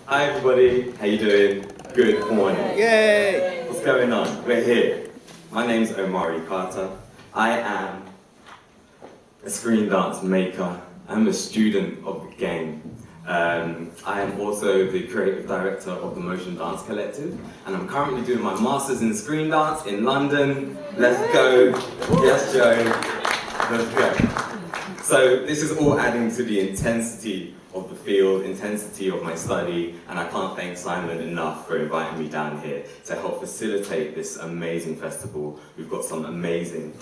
Hi everybody, how you doing? Good morning. Yay! What's going on? We're here. My name's Omari Carter. I am a screen dance maker. I'm a student of the game. I am also the creative director of the Motion Dance Collective, and I'm currently doing my Masters in Screen Dance in London. Let's go. Yes, Joe. Let's go. So this is all adding to the intensity of the field, intensity of my study, and I can't thank Simon enough for inviting me down here to help facilitate this amazing festival. We've got some amazing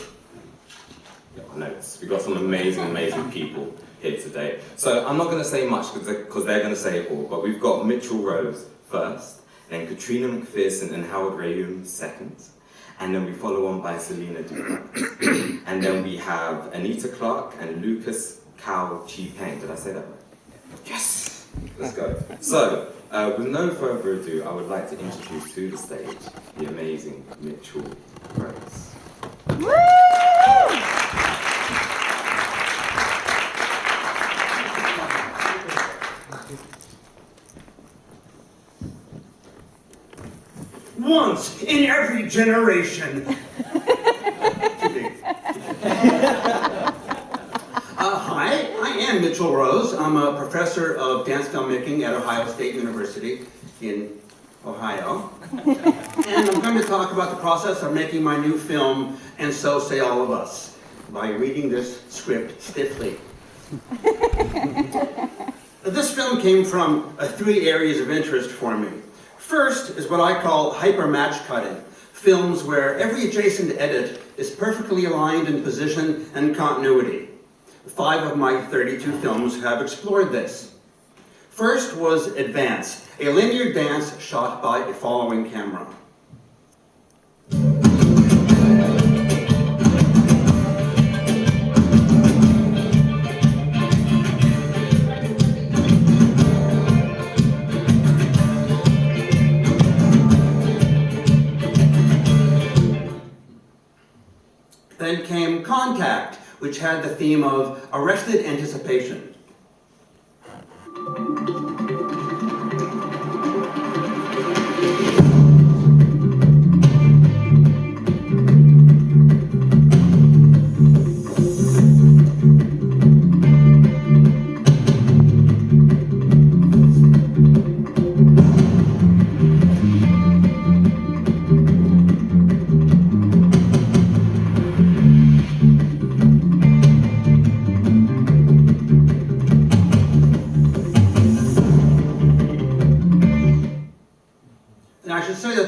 amazing people here today. So I'm not going to say much because they're going to say it all, but we've got Mitchell Rose first, then Katrina McPherson and Howard Rayum second, and then we follow on by Selena Dubois. And then we have Anita Clark and Lucas Cao Chi Peng. Did I say that right? Yes! Let's go. So, with no further ado, I would like to introduce to the stage the amazing Mitchell Rose. Woo! Once in every generation. Hi, I am Mitchell Rose. I'm a professor of dance filmmaking at Ohio State University in Ohio. And I'm going to talk about the process of making my new film, And So Say All of Us, by reading this script stiffly. This film came from three areas of interest for me. First is what I call hyper-match cutting, films where every adjacent edit is perfectly aligned in position and continuity. 5 of my 32 films have explored this. First was Advance, a linear dance shot by a following camera. Then came Contact, which had the theme of arrested anticipation.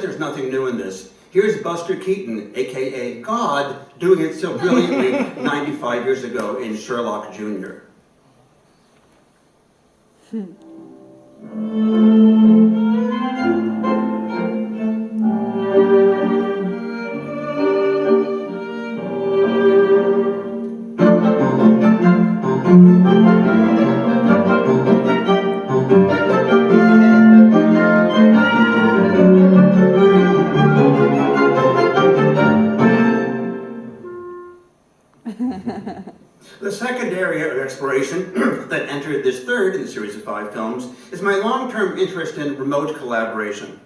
There's nothing new in this. Here's Buster Keaton, aka God, doing it so brilliantly 95 years ago in Sherlock Jr. The second area of exploration that entered this third in the series of 5 films is my long-term interest in remote collaboration.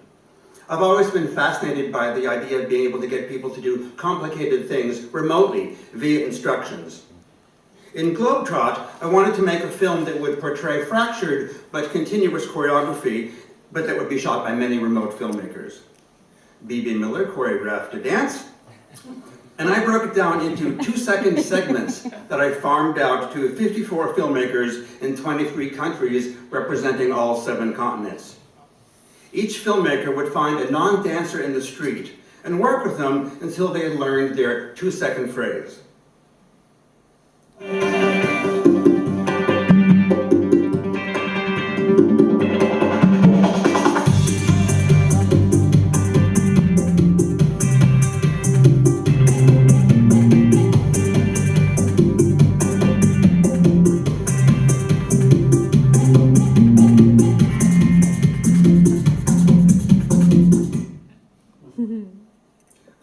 I've always been fascinated by the idea of being able to get people to do complicated things remotely via instructions. In Globetrot, I wanted to make a film that would portray fractured but continuous choreography, but that would be shot by many remote filmmakers. B.B. Miller choreographed a dance, and I broke it down into 2-second segments that I farmed out to 54 filmmakers in 23 countries representing all 7 continents. Each filmmaker would find a non-dancer in the street and work with them until they had learned their 2-second phrase.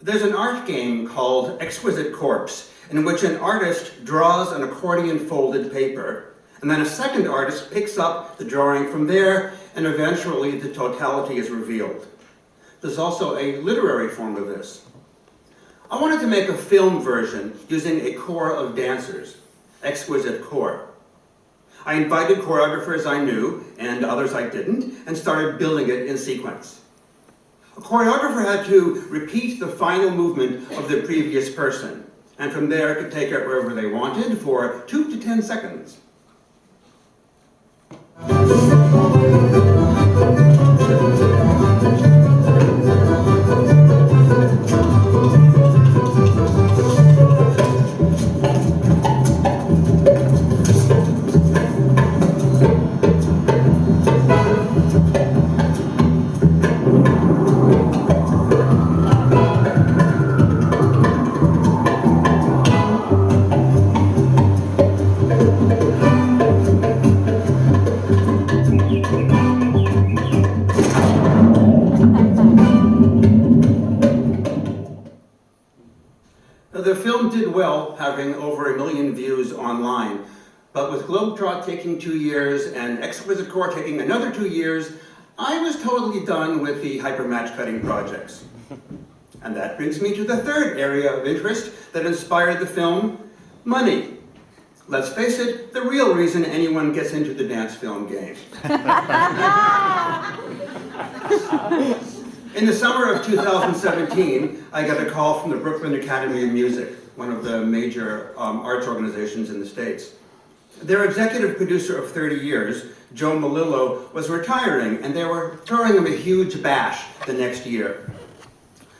There's an art game called Exquisite Corpse, in which an artist draws an accordion folded paper, and then a second artist picks up the drawing from there and eventually the totality is revealed. There's also a literary form of this. I wanted to make a film version using a corps of dancers, exquisite corps. I invited choreographers I knew and others I didn't, and started building it in sequence. A choreographer had to repeat the final movement of the previous person, and from there could take it wherever they wanted for 2 to 10 seconds. The film did well, having over 1 million views online, but with Globetrot taking 2 years and Exquisite Corps taking another 2 years, I was totally done with the hypermatch cutting projects. And that brings me to the third area of interest that inspired the film, money. Let's face it, the real reason anyone gets into the dance film game. In the summer of 2017, I got a call from the Brooklyn Academy of Music, one of the major arts organizations in the States. Their executive producer of 30 years, Joe Malillo, was retiring, and they were throwing him a huge bash the next year.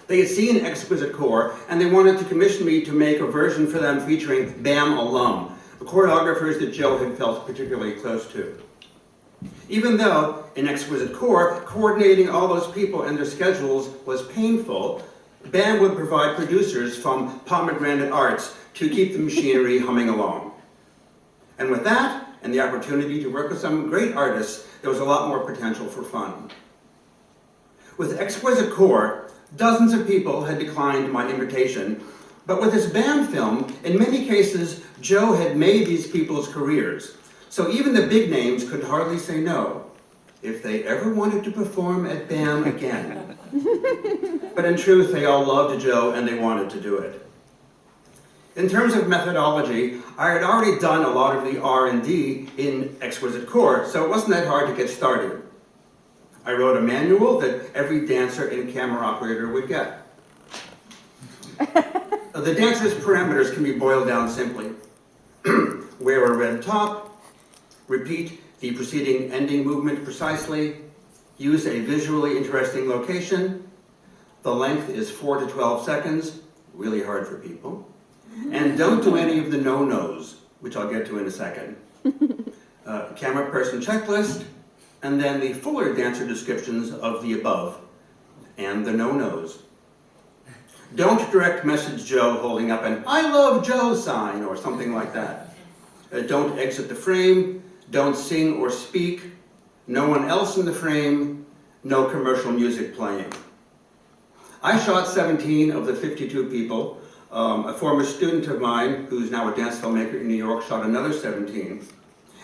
They had seen Exquisite Corps, and they wanted to commission me to make a version for them featuring BAM alum, the choreographers that Joe had felt particularly close to. Even though, in Exquisite Corps, coordinating all those people and their schedules was painful, BAM would provide producers from Pomegranate Arts to keep the machinery humming along. And with that, and the opportunity to work with some great artists, there was a lot more potential for fun. With Exquisite Corps, dozens of people had declined my invitation, but with this BAM film, in many cases, Joe had made these people's careers. So even the big names could hardly say no, if they ever wanted to perform at BAM again. But in truth, they all loved Joe and they wanted to do it. In terms of methodology, I had already done a lot of the R&D in Exquisite Corps, so it wasn't that hard to get started. I wrote a manual that every dancer and camera operator would get. The dancer's parameters can be boiled down simply. Wear a red top, repeat the preceding ending movement precisely, use a visually interesting location, the length is 4 to 12 seconds, really hard for people, and don't do any of the no-nos, which I'll get to in a second. Camera person checklist, and then the fuller dancer descriptions of the above, and the no-nos. Don't direct message Joe holding up an "I love Joe" sign or something like that. Don't exit the frame, don't sing or speak, no one else in the frame, no commercial music playing. I shot 17 of the 52 people. A former student of mine, who's now a dance filmmaker in New York, shot another 17.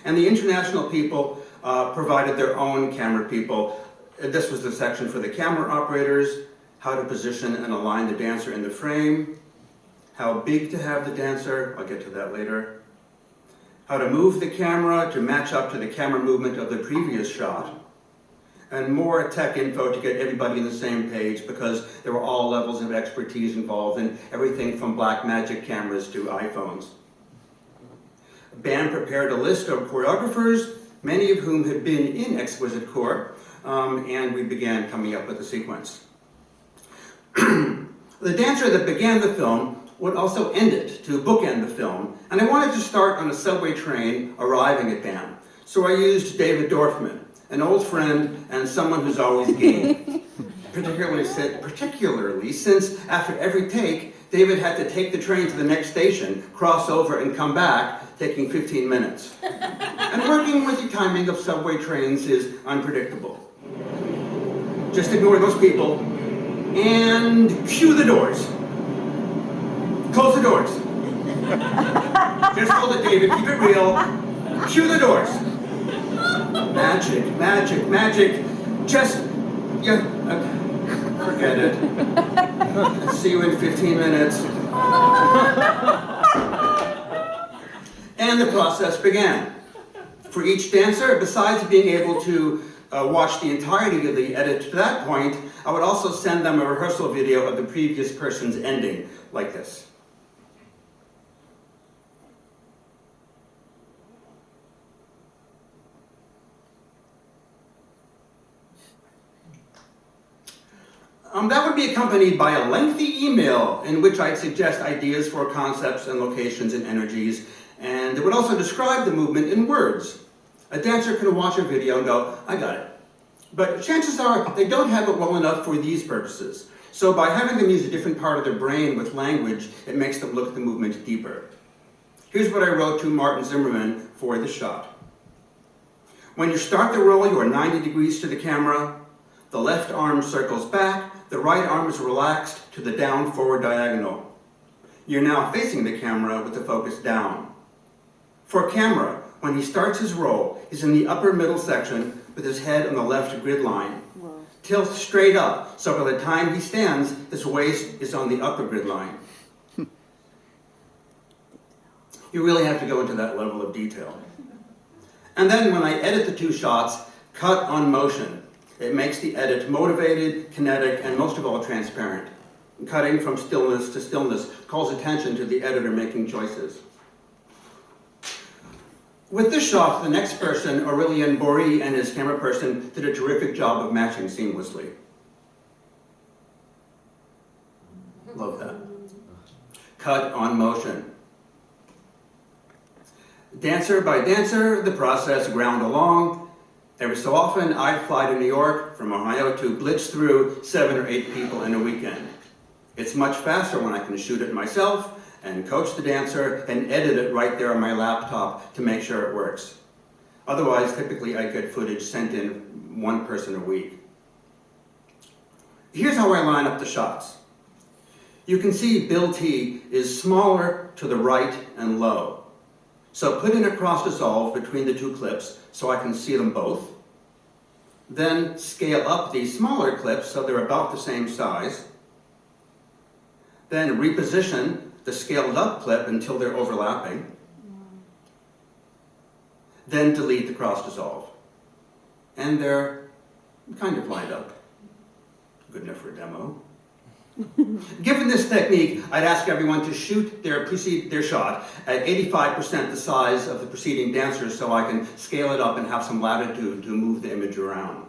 And the international people provided their own camera people. This was the section for the camera operators, how to position and align the dancer in the frame, how big to have the dancer, I'll get to that later, how to move the camera to match up to the camera movement of the previous shot, and more tech info to get everybody on the same page because there were all levels of expertise involved in everything from Blackmagic cameras to iPhones. BAM prepared a list of choreographers, many of whom had been in Exquisite Corps, and we began coming up with a sequence. The dancer that began the film would also end it, to bookend the film, and I wanted to start on a subway train arriving at BAM. So I used David Dorfman, an old friend and someone who's always game. particularly since after every take, David had to take the train to the next station, cross over and come back, taking 15 minutes. And working with the timing of subway trains is unpredictable. Just ignore those people and cue the doors. Close the doors. Just hold it, David, keep it real. Cue the doors. Magic, magic, magic. Just, yeah, forget it. I'll see you in 15 minutes. And the process began. For each dancer, besides being able to watch the entirety of the edit to that point, I would also send them a rehearsal video of the previous person's ending, like this. That would be accompanied by a lengthy email in which I'd suggest ideas for concepts and locations and energies, and it would also describe the movement in words. A dancer can watch a video and go, I got it. But chances are they don't have it well enough for these purposes. So by having them use a different part of their brain with language, it makes them look at the movement deeper. Here's what I wrote to Martin Zimmerman for the shot. When you start the roll, you are 90 degrees to the camera. The left arm circles back. The right arm is relaxed to the down forward diagonal. You're now facing the camera with the focus down. For camera, when he starts his roll, he's in the upper middle section with his head on the left grid line. Whoa. Tilt straight up, so by the time he stands, his waist is on the upper grid line. You really have to go into that level of detail. And then when I edit the two shots, cut on motion. It makes the edit motivated, kinetic, and most of all transparent. Cutting from stillness to stillness calls attention to the editor making choices. With this shot, the next person, Aurélien Bory, and his camera person did a terrific job of matching seamlessly. Love that. Cut on motion. Dancer by dancer, the process ground along. Every so often, I'd fly to New York from Ohio to blitz through 7 or 8 people in a weekend. It's much faster when I can shoot it myself and coach the dancer and edit it right there on my laptop to make sure it works. Otherwise, typically I get footage sent in 1 person a week. Here's how I line up the shots. You can see Bill T is smaller to the right and low. So put in a cross dissolve between the 2 clips so I can see them both. Then scale up these smaller clips so they're about the same size. Then reposition the scaled up clip until they're overlapping. Then delete the cross dissolve. And they're kind of lined up. Good enough for a demo. Given this technique, I'd ask everyone to shoot their shot at 85% the size of the preceding dancers so I can scale it up and have some latitude to move the image around.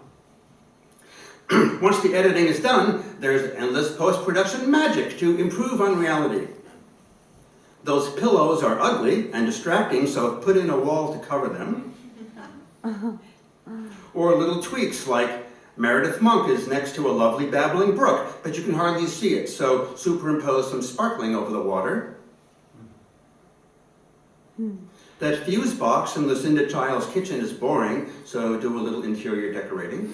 Once the editing is done, there's endless post-production magic to improve on reality. Those pillows are ugly and distracting, so put in a wall to cover them. Or little tweaks like Meredith Monk is next to a lovely babbling brook, but you can hardly see it, so superimpose some sparkling over the water. That fuse box in Lucinda Child's kitchen is boring, so do a little interior decorating.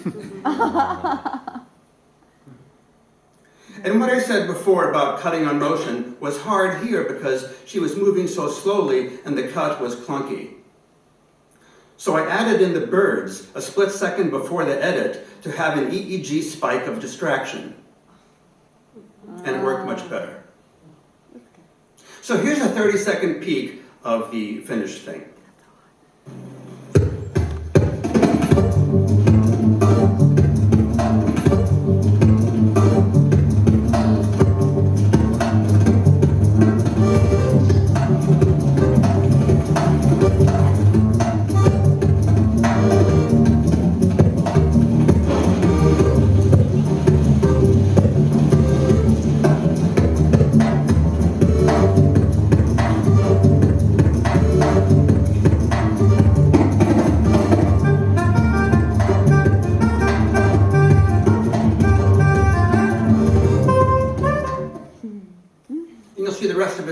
And what I said before about cutting on motion was hard here because she was moving so slowly and the cut was clunky. So I added in the birds a split second before the edit to have an EEG spike of distraction. And it worked much better. So here's a 30-second peek of the finished thing.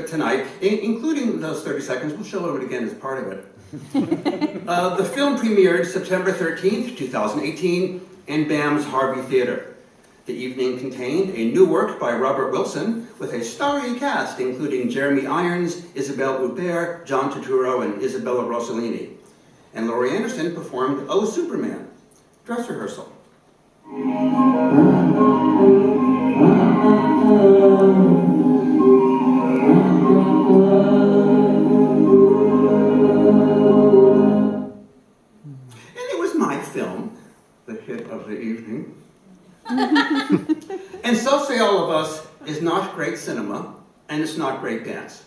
Tonight, including those 30 seconds. We'll show it again as part of it. The film premiered September 13th, 2018 in BAM's Harvey Theater. The evening contained a new work by Robert Wilson with a starry cast including Jeremy Irons, Isabelle Huppert, John Turturro, and Isabella Rossellini. and Laurie Anderson performed Oh Superman, dress rehearsal. And it was my film, the hit of the evening. And So Say All of Us is not great cinema, and it's not great dance.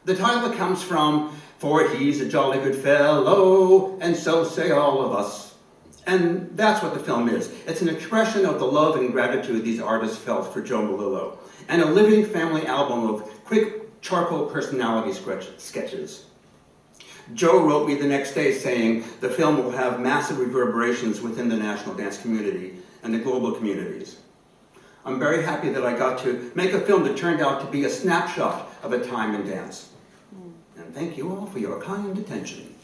The title comes from, for he's a jolly good fellow, and so say all of us. And that's what the film is. It's an expression of the love and gratitude these artists felt for Joe Melillo, and a living family album of quick charcoal personality sketches. Joe wrote me the next day saying the film will have massive reverberations within the national dance community and the global communities. I'm very happy that I got to make a film that turned out to be a snapshot of a time in dance. And thank you all for your kind attention.